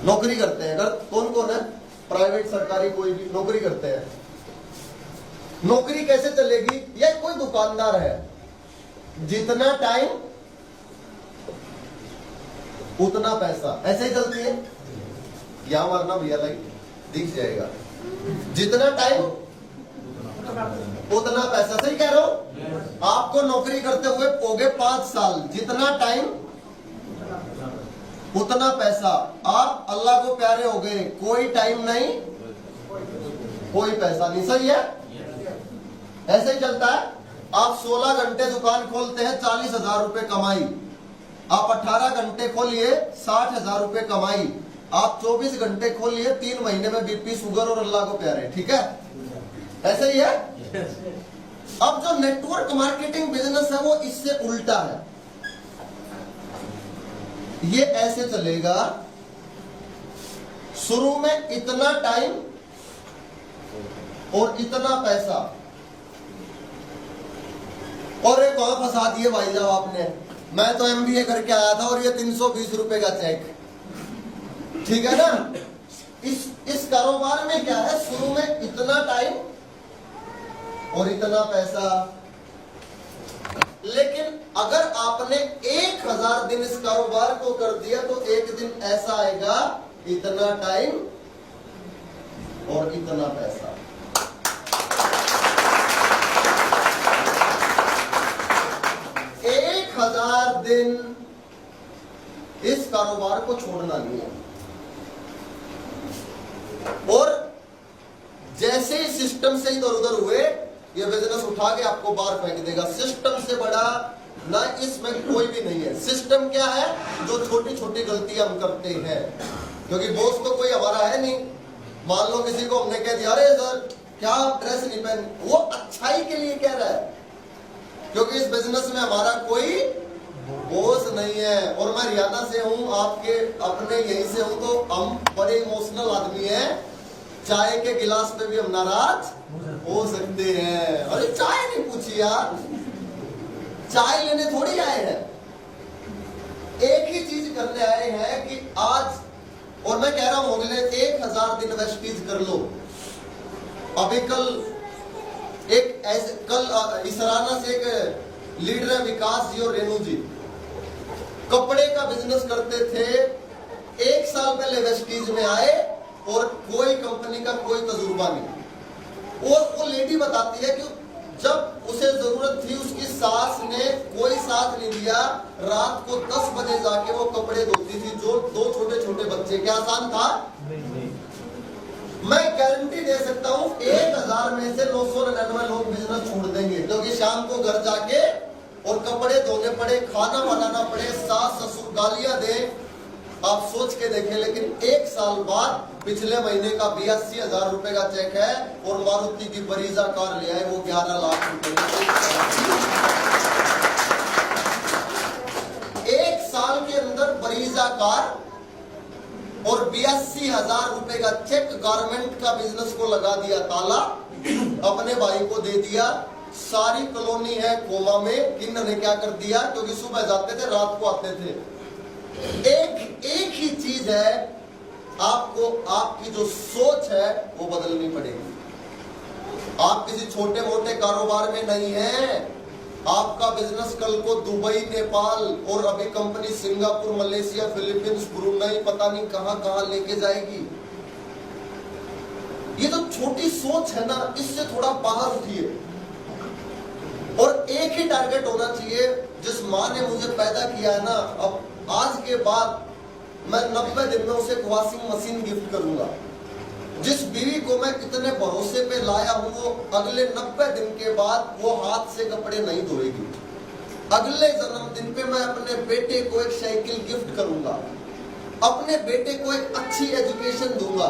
नौकरी करते हैं। अगर कौन कौन है, प्राइवेट सरकारी कोई भी नौकरी करते हैं। नौकरी कैसे चलेगी? या कोई दुकानदार है, जितना टाइम उतना पैसा, ऐसे ही चलती है। यहां मारना भैया, लाइक दिख जाएगा। जितना टाइम उतना पैसा, सही कह रहे हो। आपको नौकरी करते हुए हो गए 5 साल, जितना टाइम उतना पैसा। आप अल्लाह को प्यारे हो गए, कोई टाइम नहीं कोई पैसा नहीं, सही है। ऐसे ही चलता है। आप 16 घंटे दुकान खोलते हैं, 40,000 रुपए कमाई। आप 18 घंटे खोलिए, 60,000 रुपए कमाई। आप 24 घंटे खोलिए, 3 महीने में बीपी शुगर और अल्लाह को प्यारे, ठीक है। ऐसे ही है। अब जो नेटवर्क मार्केटिंग बिजनेस है वो इससे उल्टा है। ये ऐसे चलेगा, शुरू में इतना टाइम और इतना पैसा। और एक और फंसा दिए भाई साहब आपने, मैं तो एमबीए करके आया था और ये 320 रुपए का चेक, ठीक है ना। इस कारोबार में क्या है, शुरू में इतना टाइम और इतना पैसा। लेकिन अगर आपने 1000 दिन इस कारोबार को कर दिया तो एक दिन ऐसा आएगा, इतना टाइम और इतना पैसा। 1000 दिन इस कारोबार को छोड़ना नहीं है। और जैसे ही सिस्टम से इधर उधर हुए, ये बिजनेस उठा के आपको बाहर फेंक देगा। सिस्टम से बड़ा ना इसमें कोई भी नहीं है। सिस्टम क्या है, जो छोटी छोटी गलतियां हम करते हैं, क्योंकि बॉस तो कोई हमारा है नहीं। मान लो किसी को हमने कह दिया, अरे सर क्या ड्रेस नहीं पहन, वो अच्छाई के लिए कह रहा है, क्योंकि इस बिजनेस में हमारा कोई बॉस नहीं है। और मैं हरियाणा से हूं, आपके अपने यहीं से हूं, तो हम बड़े इमोशनल आदमी हैं। चाय के गिलास पे भी हम नाराज हो सकते हैं। अरे चाय नहीं पूछी यार, चाय लेने थोड़ी आए हैं, एक ही चीज करने आए हैं कि आज, और मैं कह रहा हूं अगले 1000 दिन वेस्टीज कर लो। अभी कल इसराना से एक लीडर है, विकास जी और रेणु जी, कपड़े का बिजनेस करते थे। 1 साल पहले वेस्टीज में आए और कोई कंपनी का कोई तजुर्बा नहीं। और वो लेडी बताती है कि जब उसे जरूरत थी, उसकी सास ने कोई साथ नहीं दिया। रात को 10 बजे जाके वो कपड़े धोती थी, जो 2 छोटे छोटे बच्चे। क्या आसान था? मैं गारंटी दे सकता हूं 1000 में से 999 लोग बिजनेस छोड़ देंगे, क्योंकि शाम को घर जाके और कपड़े धोने पड़े, खाना बनाना पड़े, सास ससुर गालियां दे। आप सोच के देखें। लेकिन 1 साल बाद पिछले महीने का 82,000 रुपए का चेक है और मारुति की बरीजा कार ले आए, वो 11 लाख रुपए। 1 साल के अंदर बरीजा कार और 82,000 रुपए का चेक, गारमेंट का बिजनेस को लगा दिया ताला, अपने भाई को दे दिया। सारी कॉलोनी है कोमा में। किन्होंने क्या कर दिया, क्योंकि सुबह जाते थे रात को आते थे। एक ही चीज है, आपको आपकी जो सोच है वो बदलनी पड़ेगी। आप किसी छोटे मोटे कारोबार में नहीं है। आपका बिजनेस कल को दुबई, नेपाल और अभी company Singapore, Malaysia, Philippines, Brunei, पता नहीं कहां कहां लेके जाएगी। ये तो छोटी सोच है ना, इससे थोड़ा बाहर उठिए। और एक ही टारगेट होना चाहिए। जिस माँ ने मुझे पैदा किया है ना, अब आज के बाद मैं 90 दिन में उसे एक वॉशिंग मशीन गिफ्ट करूंगा। जिस बीवी को मैं इतने भरोसे पे लाया हूं, वो अगले 90 दिन के बाद वो हाथ से कपड़े नहीं धोएगी। अगले जन्मदिन पे मैं अपने बेटे को एक साइकिल गिफ्ट करूंगा, अपने बेटे को एक अच्छी एजुकेशन दूंगा।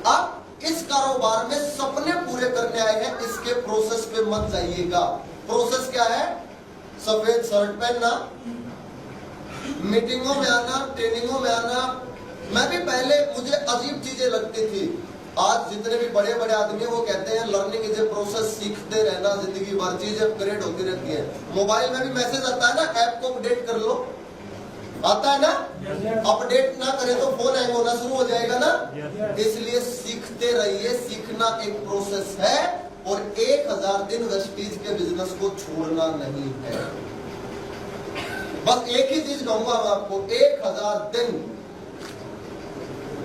अब इस कारोबार में सपने पूरे करने आए हैं, इसके प्रोसेस पे मत जाइएगा। प्रोसेस क्या है? सफेद शर्ट पहनना, मीटिंगों में आना, ट्रेनिंगों में आना। मैं भी पहले, मुझे अजीब चीजें लगती थी। आज जितने भी बड़े बड़े आदमी हैं वो कहते हैं लर्निंग इज ए प्रोसेस, सीखते रहना जिंदगी भर, चीजें अपग्रेड होती रहती है। मोबाइल में भी मैसेज आता है ना, ऐप को अपडेट कर लो, आता है ना। अपडेट ना करें तो फोन हैंग होना शुरू हो जाएगा ना। इसलिए सीखते रहिए, सीखना एक प्रोसेस है और 1000 दिन वेस्टीज के बिजनेस को छोड़ना नहीं है। बस एक ही चीज कहूंगा मैं आपको, 1000 दिन।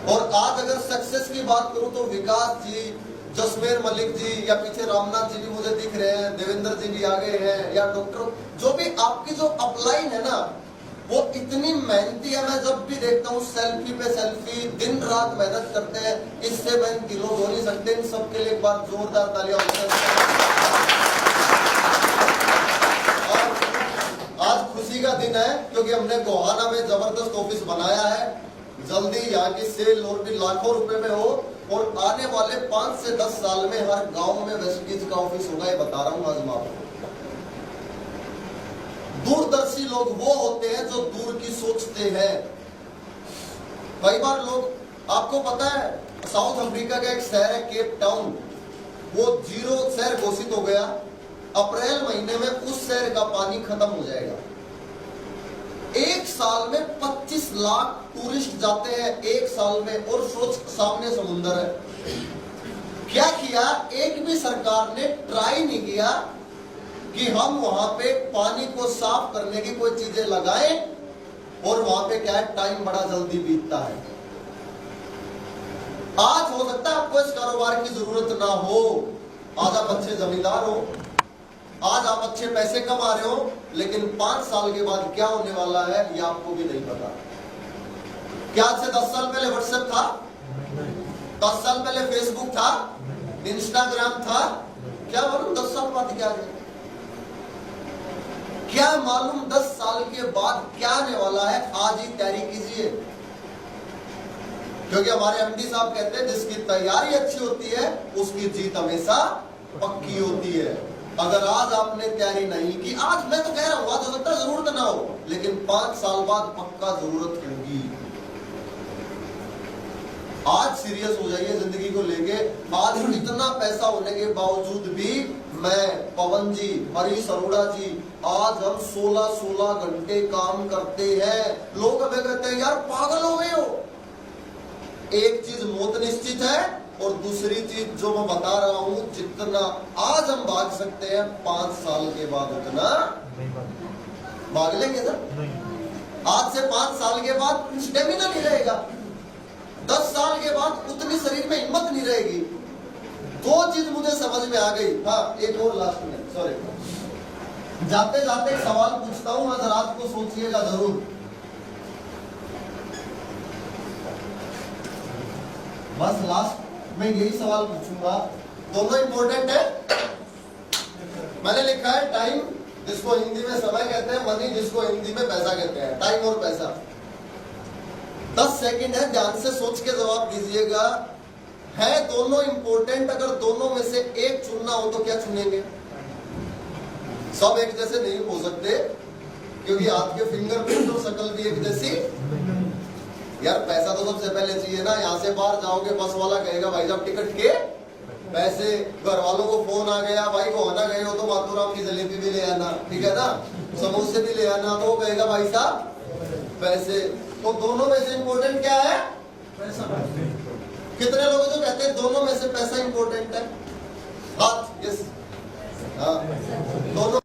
और आज अगर सक्सेस की बात करूं तो विकास जी, जसमेर मलिक जी या पीछे रामनाथ जी भी मुझे दिख रहे हैं, देवेंद्र जी भी आ गए हैं, या डॉक्टर, जो भी आपकी जो अपलाइन है ना, वो इतनी मेहनती है। मैं जब भी देखता हूँ सेल्फी पे सेल्फी, दिन रात मेहनत करते हैं, इससे मेहनती लोग हो नहीं सकते। इन सबके लिए एक बार जोरदार तालियां। आज खुशी का दिन है क्योंकि हमने गोहाना में जबरदस्त ऑफिस बनाया है। जल्दी यहाँ की सेल और भी लाखों रुपए में हो, और आने वाले 5 से 10 साल में हर गांव में वेस्टीज का ऑफिस होगा। ये बता रहा हूं आज मैं आपको। दूरदर्शी लोग वो होते हैं जो दूर की सोचते हैं। कई बार लोग, आपको पता है साउथ अफ्रीका का एक शहर है केप टाउन, वो 0 शहर घोषित हो गया। अप्रैल महीने में उस शहर का पानी खत्म हो जाएगा। एक साल में 25 लाख टूरिस्ट जाते हैं, एक साल में, और सोच सामने समुंदर है। क्या किया, एक भी सरकार ने ट्राई नहीं किया कि हम वहां पे पानी को साफ करने की कोई चीजें लगाएं, और वहां पे क्या है, टाइम बड़ा जल्दी बीतता है। आज हो सकता है आपको इस कारोबार की जरूरत ना हो, आज आप अच्छे जमींदार हो, आज आप अच्छे पैसे कमा रहे हो, लेकिन 5 साल के बाद क्या होने वाला है ये आपको भी नहीं पता। क्या आज से 10 साल पहले व्हाट्सएप था? 10 साल पहले फेसबुक था? इंस्टाग्राम था? क्या मालूम 10 साल बाद क्या है? क्या मालूम 10 साल के बाद क्या आने वाला है? आज ही तैयारी कीजिए, क्योंकि हमारे एमडी साहब कहते हैं जिसकी तैयारी अच्छी होती है उसकी जीत हमेशा पक्की होती है। अगर आज आपने तैयारी नहीं की, आज मैं तो कह रहा हूं, आज हो सकता है जरूरत ना हो, लेकिन 5 साल बाद पक्का जरूरत होगी। आज सीरियस हो जाइए जिंदगी को लेके। आज इतना पैसा होने के बावजूद भी मैं, पवन जी, हरीश अरोड़ा जी, आज हम 16 घंटे काम करते हैं। लोग हमें कहते हैं यार पागल हो गए हो। एक चीज मौत निश्चित है, और दूसरी चीज जो मैं बता रहा हूं, जितना आज हम भाग सकते हैं 5 साल के बाद उतना भाग लेंगे ना। आज से 5 साल के बाद स्टेमिना नहीं रहेगा, 10 साल के बाद उतनी शरीर में हिम्मत नहीं रहेगी। 2 चीज मुझे समझ में आ गई। हाँ, एक और लास्ट में, सॉरी, जाते जाते एक सवाल पूछता हूं, आज रात को सोचिएगा जरूर। बस लास्ट मैं यही सवाल पूछूंगा, दोनों इंपॉर्टेंट है। मैंने लिखा है टाइम, जिसको हिंदी में समय कहते हैं, मनी जिसको हिंदी में पैसा कहते हैं। टाइम और पैसा 10 सेकंड है, ध्यान से सोच के जवाब दीजिएगा। है दोनों इंपॉर्टेंट, अगर दोनों में से एक चुनना हो तो क्या चुनेंगे? सब एक जैसे नहीं हो सकते, क्योंकि आपके फिंगरप्रिंट और शक्ल भी एक जैसी। यार पैसा तो सबसे पहले चाहिए ना। यहाँ से बाहर जाओगे, बस वाला कहेगा भाई साहब टिकट के पैसे, घर वालों को फोन आ गया, भाई गोहाना गए हो तो माथुराम की जलेबी भी ले आना, ठीक है ना, समोसे भी ले आना, तो वो कहेगा भाई साहब पैसे। तो दोनों में से इंपॉर्टेंट क्या है? पैसा। कितने लोग जो कहते हैं दोनों में से पैसा इंपॉर्टेंट है? हाथ, यस, हाँ, दोनों